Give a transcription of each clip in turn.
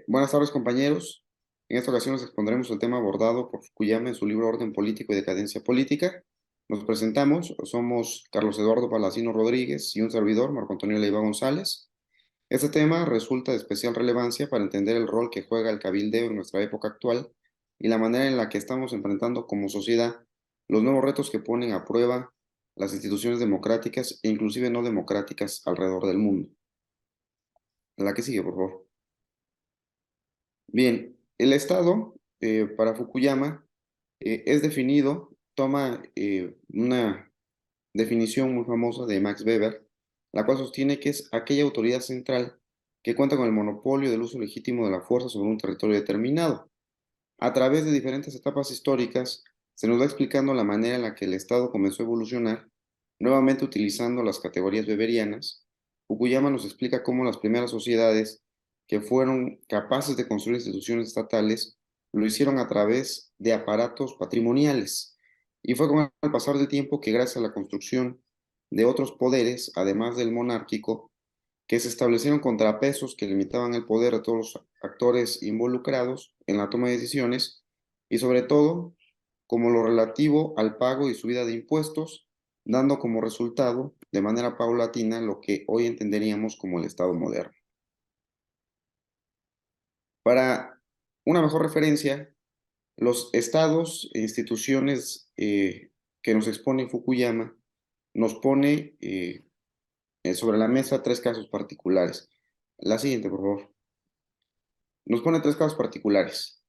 Buenas tardes, compañeros. En esta ocasión les expondremos el tema abordado por Fukuyama en su libro Orden Político y Decadencia Política. Nos presentamos, somos Carlos Eduardo Palacino Rodríguez y un servidor, Marco Antonio Leiva González. Este tema resulta de especial relevancia para entender el rol que juega el cabildeo en nuestra época actual y la manera en la que estamos enfrentando como sociedad los nuevos retos que ponen a prueba las instituciones democráticas e inclusive no democráticas alrededor del mundo. La que sigue, por favor. Bien, el Estado, para Fukuyama, es definido, toma una definición muy famosa de Max Weber, la cual sostiene que es aquella autoridad central que cuenta con el monopolio del uso legítimo de la fuerza sobre un territorio determinado. A través de diferentes etapas históricas, se nos va explicando la manera en la que el Estado comenzó a evolucionar, nuevamente utilizando las categorías weberianas. Fukuyama nos explica cómo las primeras sociedades que fueron capaces de construir instituciones estatales lo hicieron a través de aparatos patrimoniales. Y fue con el pasar del tiempo que gracias a la construcción de otros poderes, además del monárquico, que se establecieron contrapesos que limitaban el poder de todos los actores involucrados en la toma de decisiones y sobre todo como lo relativo al pago y subida de impuestos, dando como resultado de manera paulatina lo que hoy entenderíamos como el Estado moderno. Para una mejor referencia, los estados e instituciones que nos expone Fukuyama nos pone sobre la mesa tres casos particulares. La siguiente, por favor. Nos pone tres casos particulares.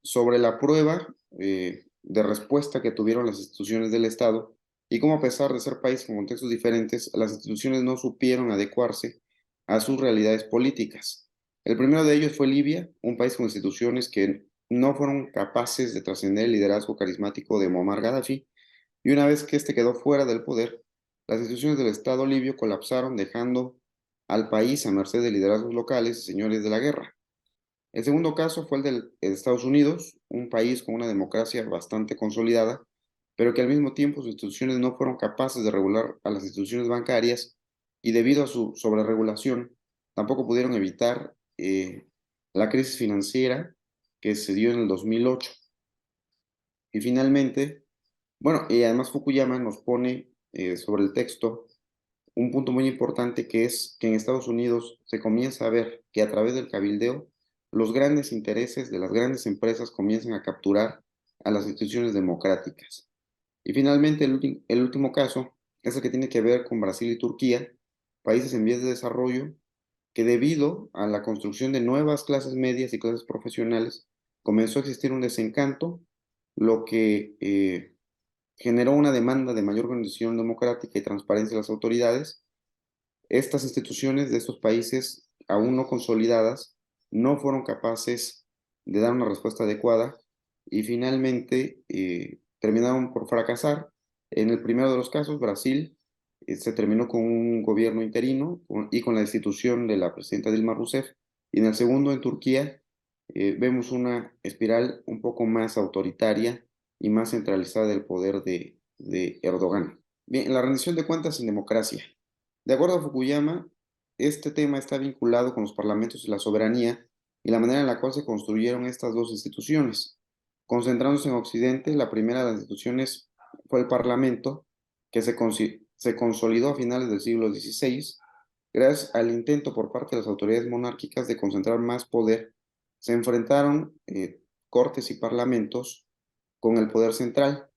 Sobre la prueba de respuesta que tuvieron las instituciones del Estado y cómo a pesar de ser países con contextos diferentes, las instituciones no supieron adecuarse a sus realidades políticas. El primero de ellos fue Libia, un país con instituciones que no fueron capaces de trascender el liderazgo carismático de Muammar Gaddafi, y una vez que este quedó fuera del poder, las instituciones del Estado libio colapsaron, dejando al país a merced de liderazgos locales y señores de la guerra. El segundo caso fue el de Estados Unidos, un país con una democracia bastante consolidada, pero que al mismo tiempo sus instituciones no fueron capaces de regular a las instituciones bancarias y debido a su sobreregulación tampoco pudieron evitar la crisis financiera que se dio en el 2008. Y finalmente, bueno, y además Fukuyama nos pone sobre el texto un punto muy importante que es que en Estados Unidos se comienza a ver que a través del cabildeo los grandes intereses de las grandes empresas comienzan a capturar a las instituciones democráticas. Y finalmente el último caso es el que tiene que ver con Brasil y Turquía, países en vías de desarrollo que debido a la construcción de nuevas clases medias y clases profesionales comenzó a existir un desencanto, lo que generó una demanda de mayor organización democrática y transparencia de las autoridades. Estas instituciones de estos países, aún no consolidadas, no fueron capaces de dar una respuesta adecuada y finalmente terminaron por fracasar. En el primero de los casos, Brasil se terminó con un gobierno interino y con la destitución de la presidenta Dilma Rousseff. Y en el segundo, en Turquía, vemos una espiral un poco más autoritaria y más centralizada del poder de Erdogan. Bien, la rendición de cuentas en democracia. De acuerdo a Fukuyama, este tema está vinculado con los parlamentos y la soberanía y la manera en la cual se construyeron estas dos instituciones. Concentrándose en Occidente, la primera de las instituciones fue el Parlamento, que se consolidó a finales del siglo XVI, gracias al intento por parte de las autoridades monárquicas de concentrar más poder. Se enfrentaron cortes y parlamentos con el poder central.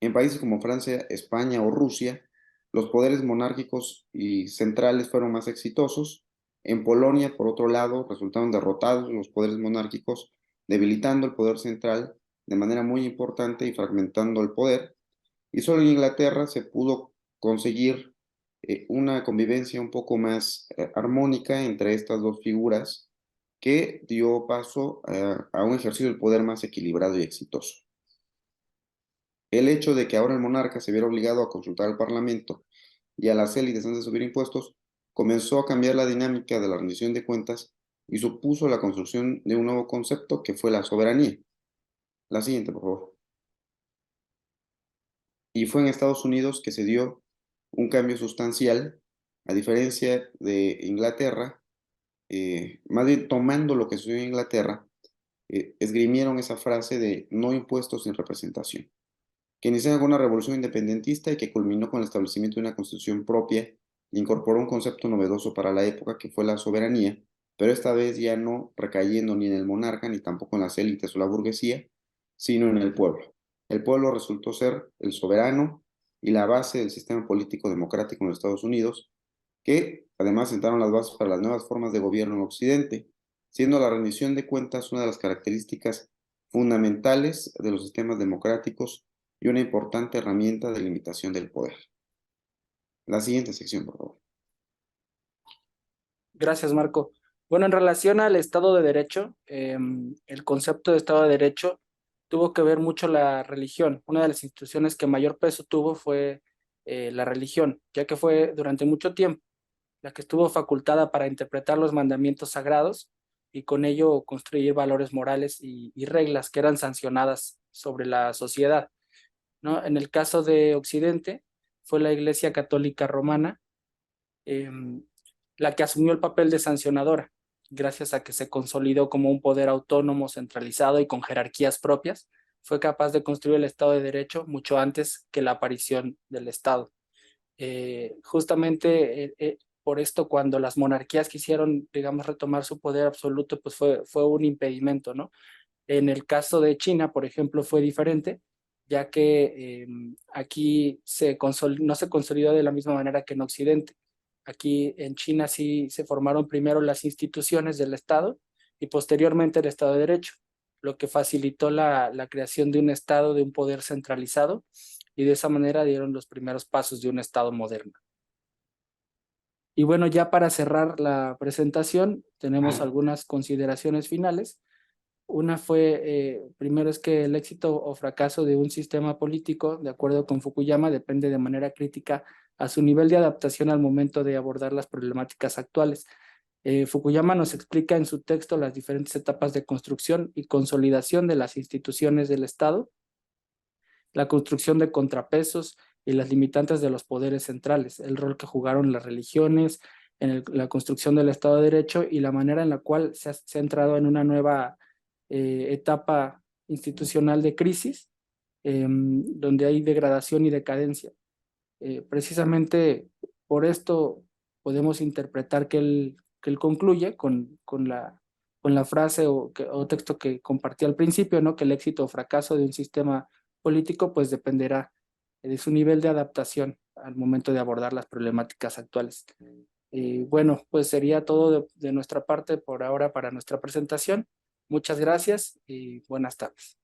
En países como Francia, España o Rusia, los poderes monárquicos y centrales fueron más exitosos. En Polonia, por otro lado, resultaron derrotados los poderes monárquicos, debilitando el poder central de manera muy importante y fragmentando el poder. Y solo en Inglaterra se pudo conseguir una convivencia un poco más armónica entre estas dos figuras que dio paso a un ejercicio del poder más equilibrado y exitoso. El hecho de que ahora el monarca se viera obligado a consultar al Parlamento y a las élites antes de subir impuestos comenzó a cambiar la dinámica de la rendición de cuentas y supuso la construcción de un nuevo concepto que fue la soberanía. La siguiente, por favor. Y fue en Estados Unidos que se dio un cambio sustancial, a diferencia de Inglaterra, más bien tomando lo que sucedió en Inglaterra, esgrimieron esa frase de no impuestos sin representación, que inició con una revolución independentista y que culminó con el establecimiento de una constitución propia e incorporó un concepto novedoso para la época que fue la soberanía, pero esta vez ya no recayendo ni en el monarca ni tampoco en las élites o la burguesía, sino en el pueblo. El pueblo resultó ser el soberano y la base del sistema político democrático en los Estados Unidos, que además sentaron las bases para las nuevas formas de gobierno en Occidente, siendo la rendición de cuentas una de las características fundamentales de los sistemas democráticos y una importante herramienta de limitación del poder. La siguiente sección, por favor. Gracias, Marco. Bueno, en relación al Estado de Derecho, el concepto de Estado de Derecho tuvo que ver mucho la religión. Una de las instituciones que mayor peso tuvo fue la religión, ya que fue durante mucho tiempo la que estuvo facultada para interpretar los mandamientos sagrados y con ello construir valores morales y reglas que eran sancionadas sobre la sociedad, ¿no? En el caso de Occidente, fue la Iglesia Católica Romana eh, la que asumió el papel de sancionadora, gracias a que se consolidó como un poder autónomo, centralizado y con jerarquías propias, fue capaz de construir el Estado de Derecho mucho antes que la aparición del Estado. Justamente por esto, cuando las monarquías quisieron, digamos, retomar su poder absoluto, pues fue un impedimento, ¿no? En el caso de China, por ejemplo, fue diferente, ya que aquí no se consolidó de la misma manera que en Occidente. Aquí en China sí se formaron primero las instituciones del Estado y posteriormente el Estado de Derecho, lo que facilitó la creación de un Estado, de un poder centralizado, y de esa manera dieron los primeros pasos de un Estado moderno. Y bueno, ya para cerrar la presentación, tenemos algunas consideraciones finales. Una fue, primero es que el éxito o fracaso de un sistema político, de acuerdo con Fukuyama, depende de manera crítica a su nivel de adaptación al momento de abordar las problemáticas actuales. Fukuyama nos explica en su texto las diferentes etapas de construcción y consolidación de las instituciones del Estado, la construcción de contrapesos y las limitantes de los poderes centrales, el rol que jugaron las religiones en la construcción del Estado de Derecho y la manera en la cual se ha entrado en una nueva etapa institucional de crisis, donde hay degradación y decadencia. Precisamente por esto podemos interpretar que él concluye con la frase o texto que compartí al principio, ¿no? Que el éxito o fracaso de un sistema político pues dependerá de su nivel de adaptación al momento de abordar las problemáticas actuales. Bueno, pues sería todo de nuestra parte por ahora para nuestra presentación. Muchas gracias y buenas tardes.